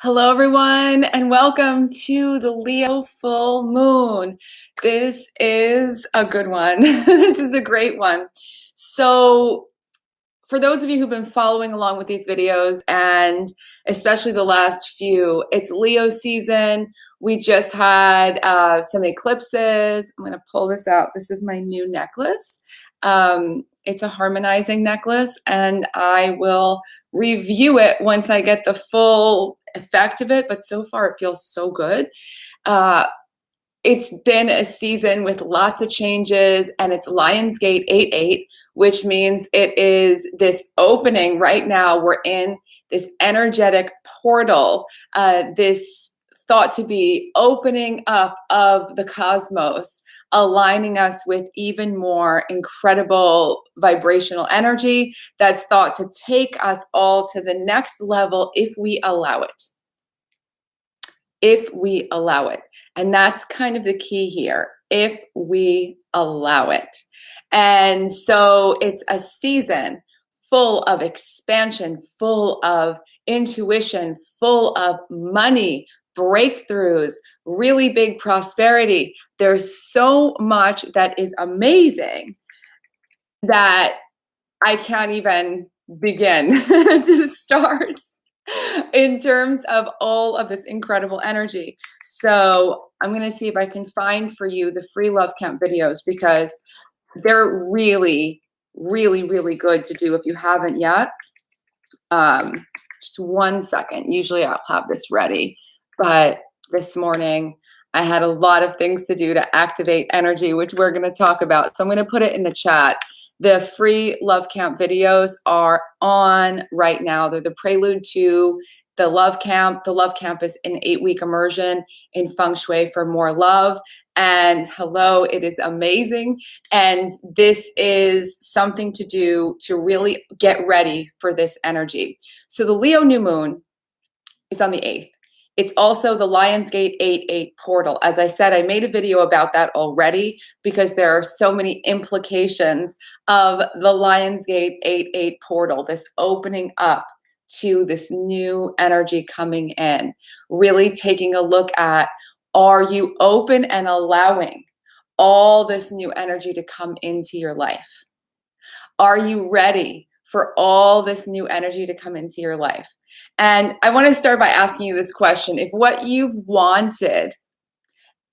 Hello, everyone, and welcome to the Leo full moon. This is a good one. This is a great one. So, for those of you who've been following along with these videos, and especially the last few, it's Leo season. We just had some eclipses. I'm going to pull this out. This is my new necklace. It's a harmonizing necklace, and I will review it once I get the full effect of it. But so far, it feels so good. Uh, it's been a season with lots of changes, and it's Lionsgate 8-8, which means it is this opening right now. We're in this energetic portal, this thought to be opening up of the cosmos, aligning us with even more incredible vibrational energy that's thought to take us all to the next level if we allow it. If we allow it. And that's kind of the key here, if we allow it. And so it's a season full of expansion, full of intuition, full of money, breakthroughs, really big prosperity. There's so much that is amazing that I can't even begin to start in terms of all of this incredible energy. So I'm going to see if I can find for you the free love camp videos, because they're really, really, really good to do if you haven't yet. Just 1 second. Usually I'll have this ready, but this morning I had a lot of things to do to activate energy, which we're going to talk about. So I'm going to put it in the chat. The free love camp videos are on right now. They're the prelude to the love camp. The love camp is an 8-week immersion in Feng Shui for more love. And hello, it is amazing. And this is something to do to really get ready for this energy. So the Leo new moon is on the 8th. It's also the Lionsgate 8-8 portal. As I said, I made a video about that already because there are so many implications of the Lionsgate 8-8 portal, this opening up to this new energy coming in, really taking a look at, are you open and allowing all this new energy to come into your life? Are you ready for all this new energy to come into your life? And I want to start by asking you this question. If what you've wanted,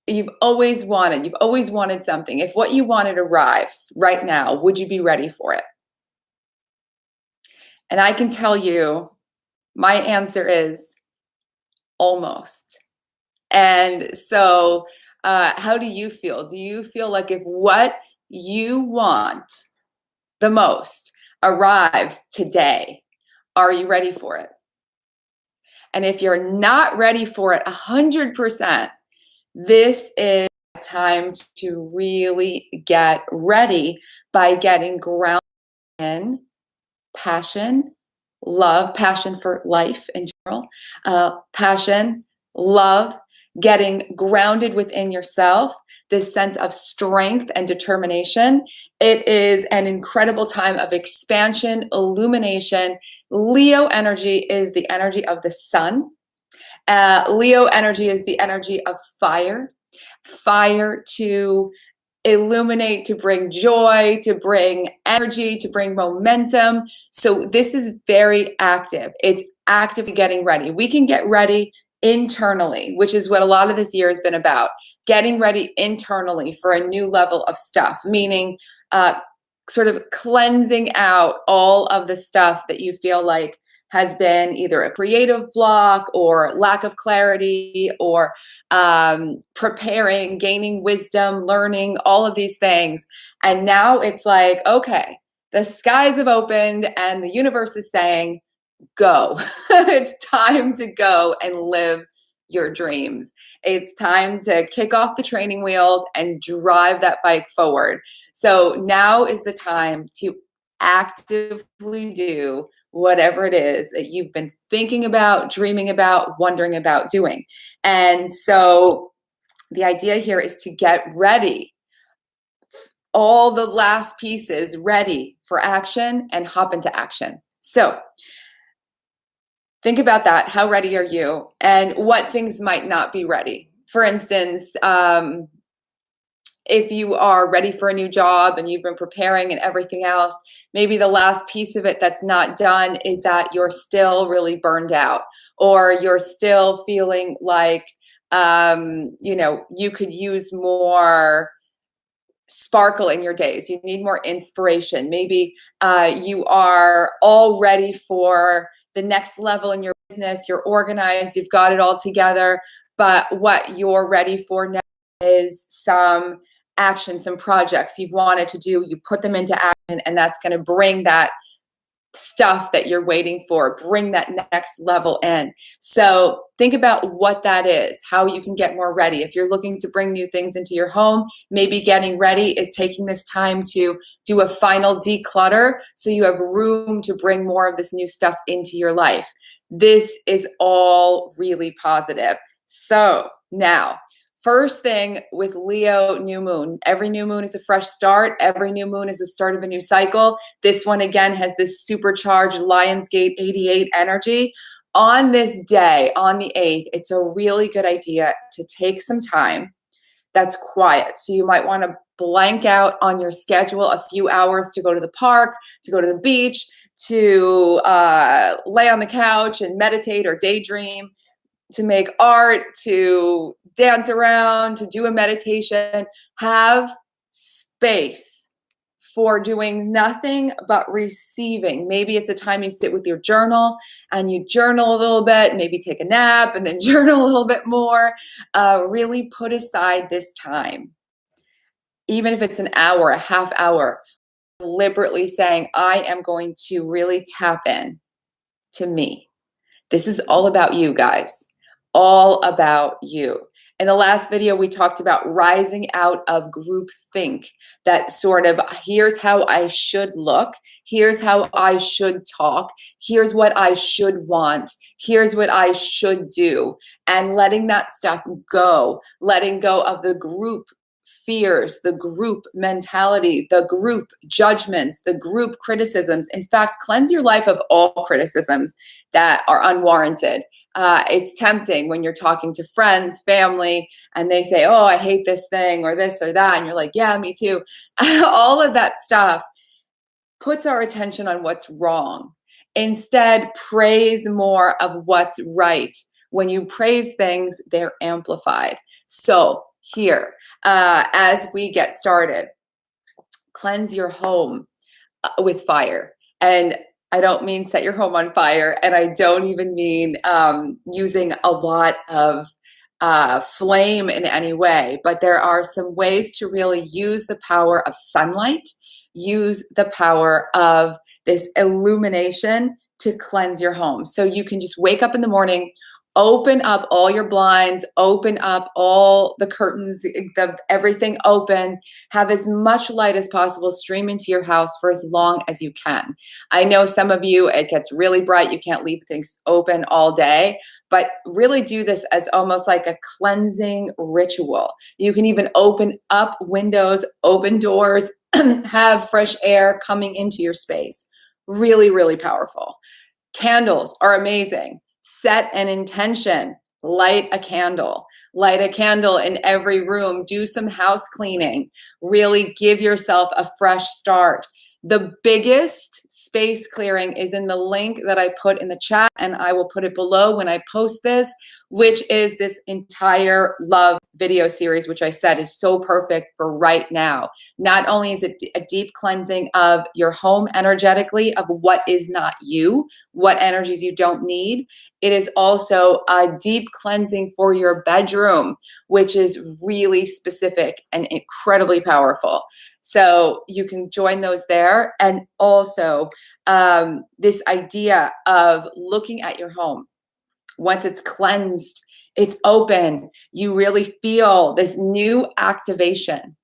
you've always wanted something, if what you wanted arrives right now, would you be ready for it? And I can tell you, my answer is almost. And so, how do you feel? Do you feel like if what you want the most arrives today, are you ready for it? And if you're not ready for it 100%, this is time to really get ready by getting grounded in passion, love, passion for life in general, passion, love, getting grounded within yourself, this sense of strength and determination. It is an incredible time of expansion, illumination. Leo energy is the energy of the sun. Leo energy is the energy of fire, fire to illuminate, to bring joy, to bring energy, to bring momentum. So this is very active. It's actively getting ready. We can get ready internally, which is what a lot of this year has been about, getting ready internally for a new level of stuff, meaning sort of cleansing out all of the stuff that you feel like has been either a creative block or lack of clarity or preparing, gaining wisdom, learning, all of these things. And now it's like, okay, the skies have opened and the universe is saying, go. It's time to go and live your dreams. It's time to kick off the training wheels and drive that bike forward. So now is the time to actively do whatever it is that you've been thinking about, dreaming about, wondering about doing. And so the idea here is to get ready, all the last pieces ready for action and hop into action. So Think about that. How ready are you? And what things might not be ready? For instance, if you are ready for a new job and you've been preparing and everything else, maybe the last piece of it that's not done is that you're still really burned out, or you're still feeling like, you could use more sparkle in your days. You need more inspiration. Maybe you are all ready for the next level in your business. You're organized, you've got it all together. But what you're ready for now is some action, some projects you've wanted to do. You put them into action, and that's going to bring that stuff that you're waiting for, bring that next level in. So think about what that is, how you can get more ready. If you're looking to bring new things into your home, maybe getting ready is taking this time to do a final declutter so you have room to bring more of this new stuff into your life. This is all really positive. So now, first thing with Leo new moon, every new moon is a fresh start. Every new moon is the start of a new cycle. This one, again, has this supercharged Lionsgate 88 energy. On this day, on the 8th, it's a really good idea to take some time that's quiet. So you might want to blank out on your schedule a few hours to go to the park, to go to the beach, to lay on the couch and meditate or daydream, to make art, to dance around, to do a meditation. Have space for doing nothing but receiving. Maybe it's a time you sit with your journal and you journal a little bit, maybe take a nap and then journal a little bit more. Really put aside this time, even if it's an hour, a half hour, deliberately saying, I am going to really tap in to me. This is all about you, guys. All about you. In the last video, we talked about rising out of groupthink, that sort of, here's how I should look, here's how I should talk, here's what I should want, here's what I should do, and letting that stuff go, letting go of the group fears, the group mentality, the group judgments, the group criticisms. In fact, cleanse your life of all criticisms that are unwarranted. It's tempting when you're talking to friends, family, and they say, oh, I hate this thing or this or that. And you're like, yeah, me too. All of that stuff puts our attention on what's wrong. Instead, praise more of what's right. When you praise things, they're amplified. So here, as we get started, cleanse your home with fire. And I don't mean set your home on fire, and I don't even mean using a lot of flame in any way, but there are some ways to really use the power of sunlight, use the power of this illumination to cleanse your home. So you can just wake up in the morning, open up all your blinds, open up all the curtains, everything open, have as much light as possible stream into your house for as long as you can. I know some of you, it gets really bright, you can't leave things open all day, but really do this as almost like a cleansing ritual. You can even open up windows, open doors, have fresh air coming into your space. Really, really powerful. Candles are amazing. Set an intention, light a candle in every room, do some house cleaning, really give yourself a fresh start. The biggest space clearing is in the link that I put in the chat, and I will put it below when I post this, which is this entire love video series, which I said is so perfect for right now. Not only is it a deep cleansing of your home energetically, of what is not you, what energies you don't need, it is also a deep cleansing for your bedroom, which is really specific and incredibly powerful. So you can join those there. And also this idea of looking at your home. Once it's cleansed, it's open, you really feel this new activation.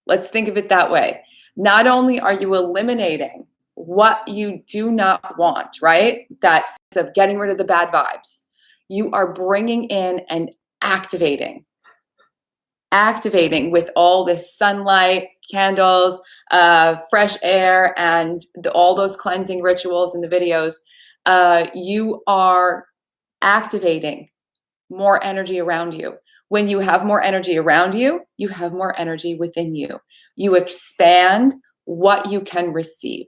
Let's think of it that way. Not only are you eliminating what you do not want, right? That sense of getting rid of the bad vibes. You are bringing in and activating with all this sunlight, candles, fresh air, and all those cleansing rituals in the videos. you are activating more energy around you. When you have more energy around you, you have more energy within you. You expand what you can receive.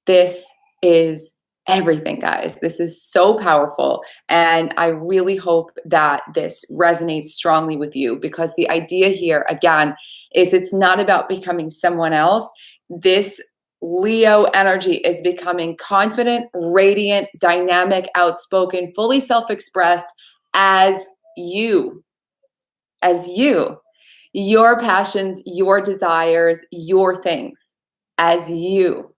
This is everything, guys. This is so powerful. And I really hope that this resonates strongly with you, because the idea here, again, is it's not about becoming someone else. This Leo energy is becoming confident, radiant, dynamic, outspoken, fully self-expressed as you, as you, your passions, your desires, your things, as you.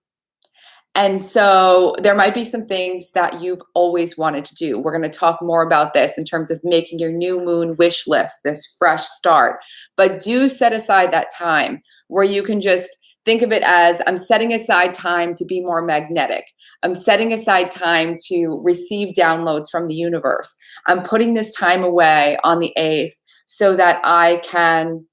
And so there might be some things that you've always wanted to do. We're going to talk more about this in terms of making your new moon wish list, this fresh start. But do set aside that time where you can just think of it as, I'm setting aside time to be more magnetic. I'm setting aside time to receive downloads from the universe. I'm putting this time away on the 8th so that I can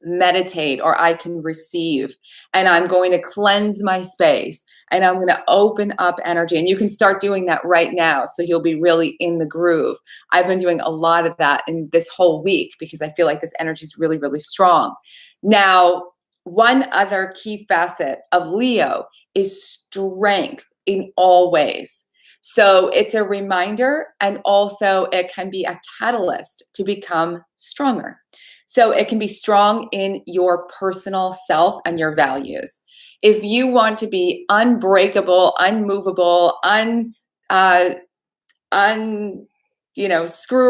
meditate or I can receive, and I'm going to cleanse my space, and I'm going to open up energy. And you can start doing that right now, so you'll be really in the groove. I've been doing a lot of that in this whole week because I feel like this energy is really, really strong. Now, one other key facet of Leo is strength in all ways. So it's a reminder, and also it can be a catalyst to become stronger. So it can be strong in your personal self and your values. If you want to be unbreakable, unmovable, screw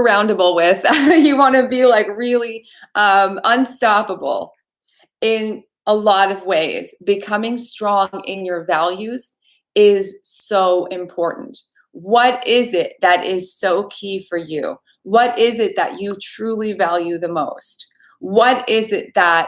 aroundable with, you want to be like really unstoppable in a lot of ways. Becoming strong in your values is so important. What is it that is so key for you? What is it that you truly value the most? What is it that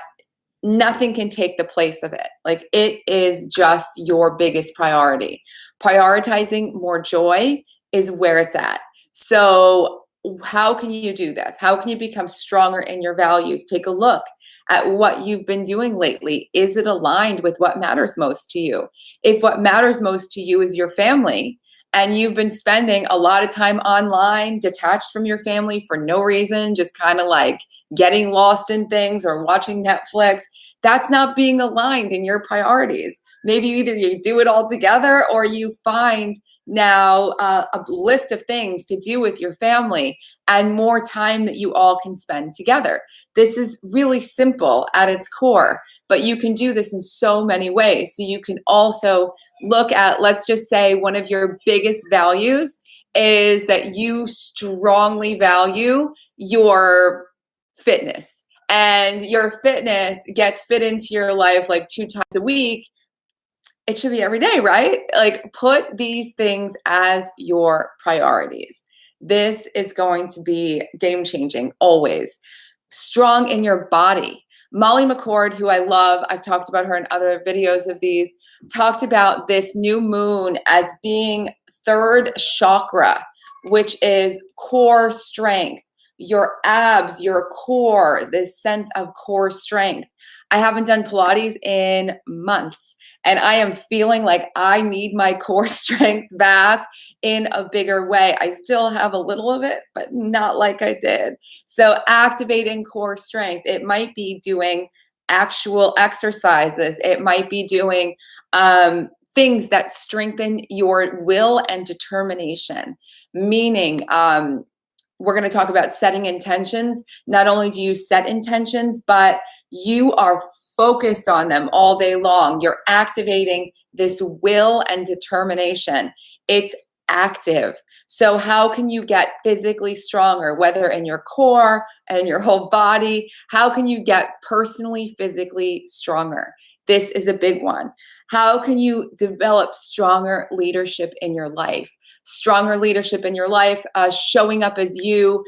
nothing can take the place of it? Like, it is just your biggest priority. Prioritizing more joy is where it's at. So how can you do this? How can you become stronger in your values? Take a look at what you've been doing lately. Is it aligned with what matters most to you? If what matters most to you is your family, and you've been spending a lot of time online, detached from your family for no reason, just kind of like getting lost in things or watching Netflix, that's not being aligned in your priorities. Maybe either you do it all together, or you find now a list of things to do with your family and more time that you all can spend together. This is really simple at its core, but you can do this in so many ways. So you can also look at, let's just say one of your biggest values is that you strongly value your fitness, and your fitness gets fit into your life like 2 times a week. It should be every day, right? Like, put these things as your priorities. This is going to be game changing always. Strong in your body. Molly McCord, who I love, I've talked about her in other videos of these, talked about this new moon as being 3rd chakra, which is core strength, your abs, your core, this sense of core strength. I haven't done Pilates in months, and I am feeling like I need my core strength back in a bigger way. I still have a little of it, but not like I did. So activating core strength, it might be doing actual exercises. It might be doing things that strengthen your will and determination. Meaning, we're going to talk about setting intentions. Not only do you set intentions, but you are focused on them all day long. You're activating this will and determination. It's active. So how can you get physically stronger, whether in your core and your whole body? How can you get personally, physically stronger? This is a big one. How can you develop stronger leadership in your life? Stronger leadership in your life, showing up as you,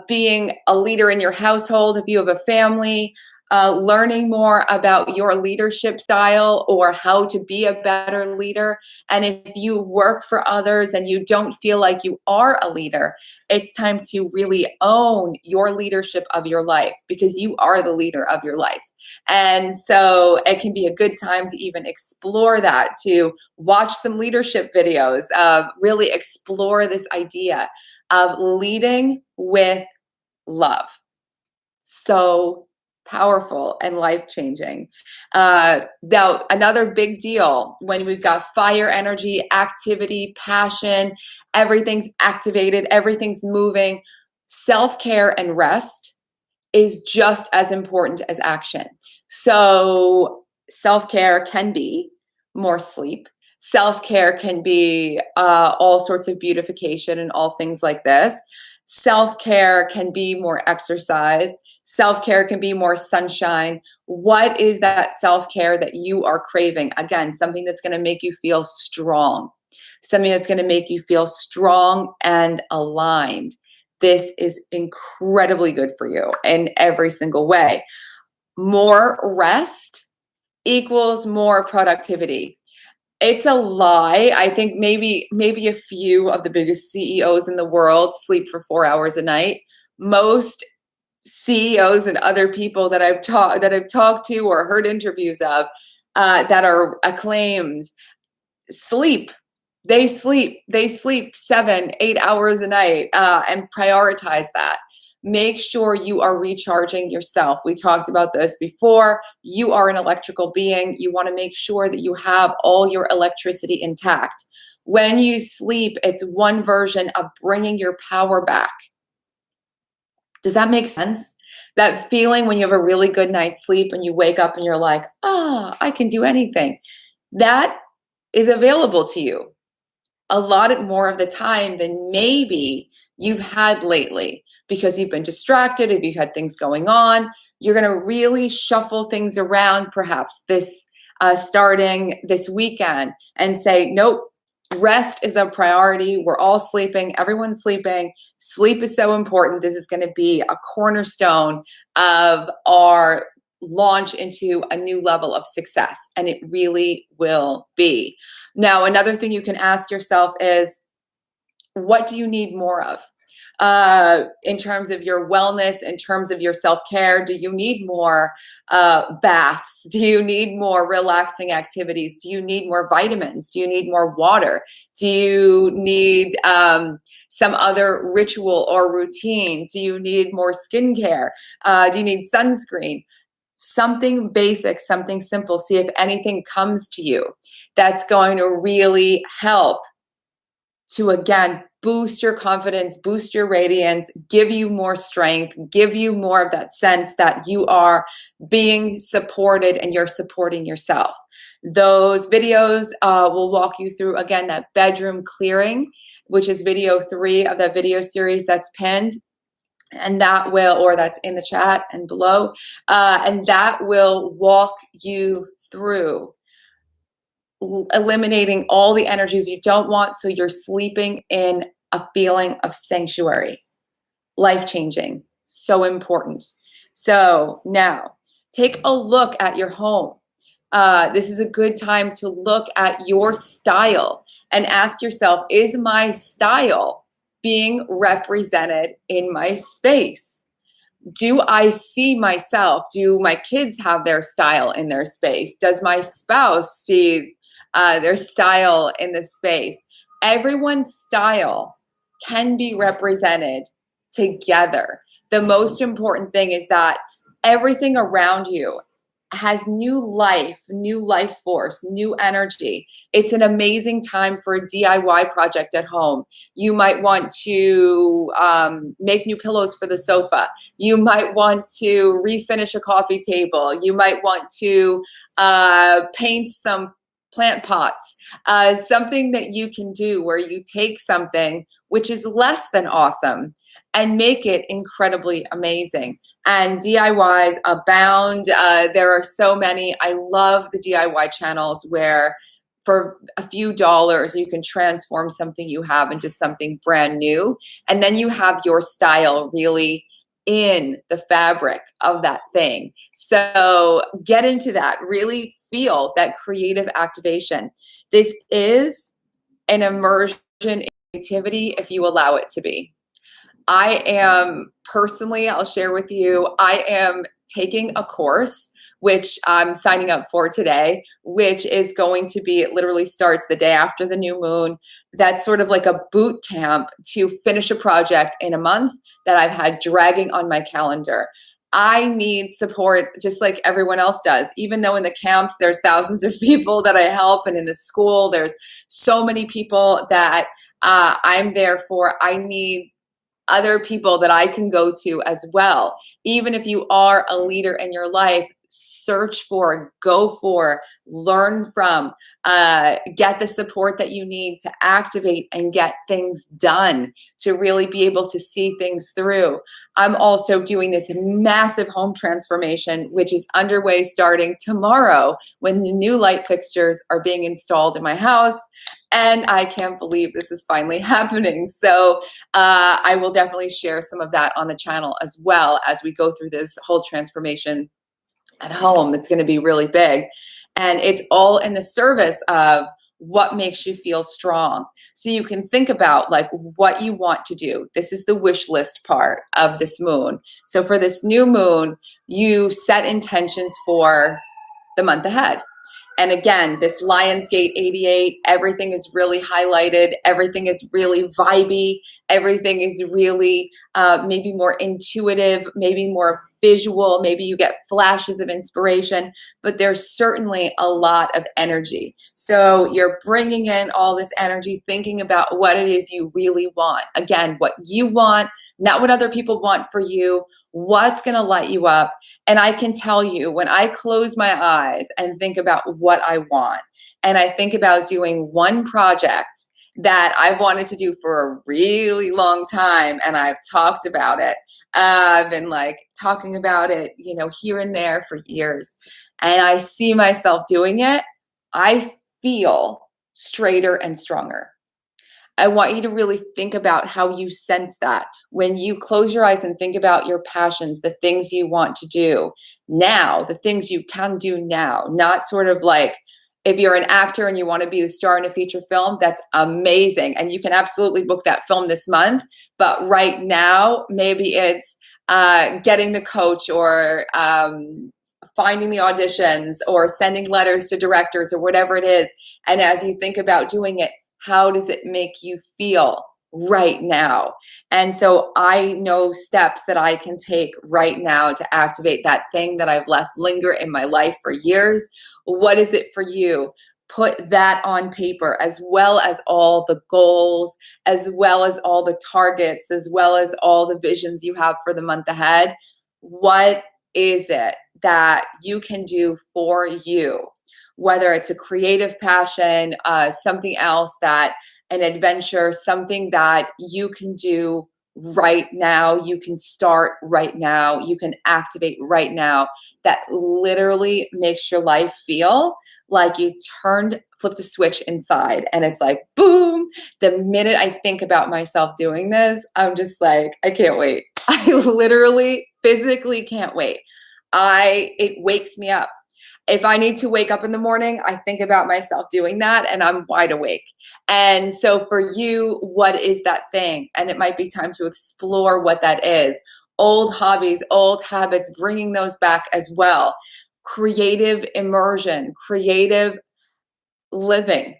being a leader in your household if you have a family, learning more about your leadership style or how to be a better leader. And if you work for others and you don't feel like you are a leader, it's time to really own your leadership of your life, because you are the leader of your life. And so it can be a good time to even explore that, to watch some leadership videos, really explore this idea of leading with love. So powerful and life-changing. Now, another big deal when we've got fire energy, activity, passion, everything's activated, everything's moving, self-care and rest is just as important as action. So self-care can be more sleep. Self-care can be all sorts of beautification and all things like this. Self-care can be more exercise. Self-care can be more sunshine. What is that self-care that you are craving? Again, something that's going to make you feel strong, something that's going to make you feel strong and aligned. This is incredibly good for you in every single way. More rest equals more productivity. It's a lie. I think maybe a few of the biggest CEOs in the world sleep for 4 hours a night. Most CEOs and other people that I've talked to or heard interviews of that are acclaimed sleep. They sleep 7, 8 hours a night, and prioritize that. Make sure you are recharging yourself. We talked about this before. You are an electrical being. You want to make sure that you have all your electricity intact. When you sleep, it's one version of bringing your power back. Does that make sense? That feeling when you have a really good night's sleep and you wake up and you're like, I can do anything. That is available to you a lot more of the time than maybe you've had lately, because you've been distracted, if you've had things going on. You're going to really shuffle things around perhaps this starting this weekend and say, nope, rest is a priority. We're all sleeping. Everyone's sleeping. Sleep is so important. This is going to be a cornerstone of our launch into a new level of success, and it really will be. Now, another thing you can ask yourself is, what do you need more of? In terms of your wellness, in terms of your self-care, do you need more baths? Do you need more relaxing activities? Do you need more vitamins? Do you need more water? Do you need some other ritual or routine? Do you need more skincare? Do you need sunscreen? Something basic, something simple. See if anything comes to you that's going to really help to, again, boost your confidence, boost your radiance, give you more strength, give you more of that sense that you are being supported and you're supporting yourself. Those videos will walk you through, again, that bedroom clearing, which is video 3 of that video series that's pinned. And that will, or that's in the chat and below, and that will walk you through eliminating all the energies you don't want, so you're sleeping in a feeling of sanctuary. Life-changing, so important. So now, take a look at your home. This is a good time to look at your style and ask yourself, is my style being represented in my space? Do I see myself? Do my kids have their style in their space? Does my spouse see their style in the space? Everyone's style can be represented together. The most important thing is that everything around you has new life force, new energy. It's an amazing time for a DIY project at home. You might want to make new pillows for the sofa. You might want to refinish a coffee table. You might want to paint some plant pots. Something that you can do where you take something which is less than awesome and make it incredibly amazing. And DIYs abound. There are so many. I love the DIY channels where for a few dollars you can transform something you have into something brand new. And then you have your style really in the fabric of that thing. So get into that, really feel that creative activation. This is an immersion in creativity if you allow it to be. I am personally, I'll share with you, I am taking a course which I'm signing up for today, which is going to be, it literally starts the day after the new moon. That's sort of like a boot camp to finish a project in a month that I've had dragging on my calendar. I need support just like everyone else does. Even though in the camps there's thousands of people that I help, and in the school there's so many people that I'm there for. I need other people that I can go to as well. Even if you are a leader in your life, search for, go for, learn from, get the support that you need to activate and get things done, to really be able to see things through. I'm also doing this massive home transformation, which is underway starting tomorrow when the new light fixtures are being installed in my house. And I can't believe this is finally happening. So I will definitely share some of that on the channel as well as we go through this whole transformation at home. It's going to be really big. And it's all in the service of what makes you feel strong. So you can think about like what you want to do. This is the wish list part of this moon. So for this new moon, you set intentions for the month ahead. And again, this Lionsgate 88, everything is really highlighted. Everything is really vibey. Everything is really maybe more intuitive, maybe more visual. Maybe you get flashes of inspiration, but there's certainly a lot of energy. So you're bringing in all this energy, thinking about what it is you really want. Again, what you want, not what other people want for you, what's going to light you up. And I can tell you, when I close my eyes and think about what I want, and I think about doing one project that I've wanted to do for a really long time, and I've talked about it, I've been like talking about it, you know, here and there for years, and I see myself doing it, I feel straighter and stronger. I want you to really think about how you sense that when you close your eyes and think about your passions, the things you want to do now, the things you can do now, not sort of like if you're an actor and you want to be the star in a feature film, that's amazing. And you can absolutely book that film this month. But right now, maybe it's getting the coach, or finding the auditions, or sending letters to directors, or whatever it is. And as you think about doing it, how does it make you feel right now? And so I know steps that I can take right now to activate that thing that I've left linger in my life for years. What is it for you? Put that on paper, as well as all the goals, as well as all the targets, as well as all the visions you have for the month ahead. What is it that you can do for you? Whether it's a creative passion, something else, that an adventure, something that you can do right now, you can start right now, you can activate right now, that literally makes your life feel like you flipped a switch inside, and it's like, boom. The minute I think about myself doing this, I'm just like, I can't wait. I literally physically can't wait. It wakes me up. If I need to wake up in the morning, I think about myself doing that and I'm wide awake. And so for you, what is that thing? And it might be time to explore what that is. Old hobbies, old habits, bringing those back as well. Creative immersion, creative living.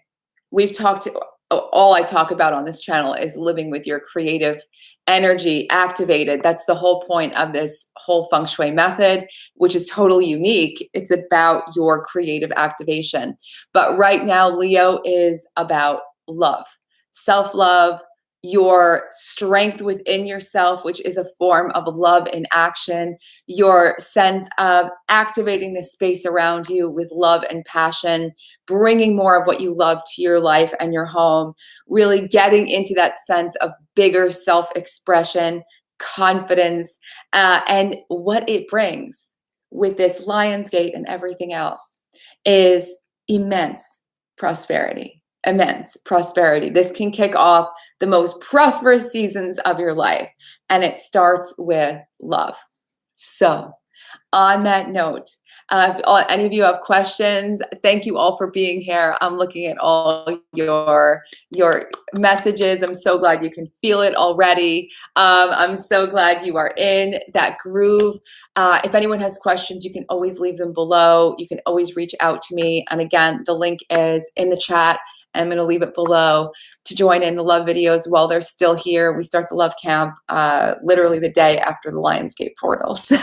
All I talk about on this channel is living with your creative energy activated. That's the whole point of this whole Feng Shui method, which is totally unique. It's about your creative activation. But right now, Leo is about love, self-love, your strength within yourself, which is a form of love in action, your sense of activating the space around you with love and passion, bringing more of what you love to your life and your home, really getting into that sense of bigger self-expression, confidence, and what it brings with this Lionsgate and everything else is immense prosperity. immense prosperity. This can kick off the most prosperous seasons of your life. And it starts with love. So, on that note, if any of you have questions, thank you all for being here. I'm looking at all your messages. I'm so glad you can feel it already. I'm so glad you are in that groove. If anyone has questions, you can always leave them below. You can always reach out to me. And again, the link is in the chat. I'm going to leave it below to join in the love videos while they're still here. We start the love camp literally the day after the Lionsgate portal. So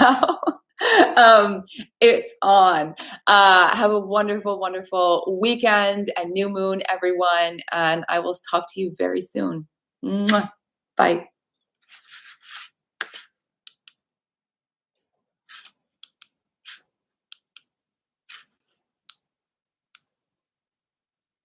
it's on. Have a wonderful, wonderful weekend and new moon, everyone. And I will talk to you very soon. Mwah. Bye.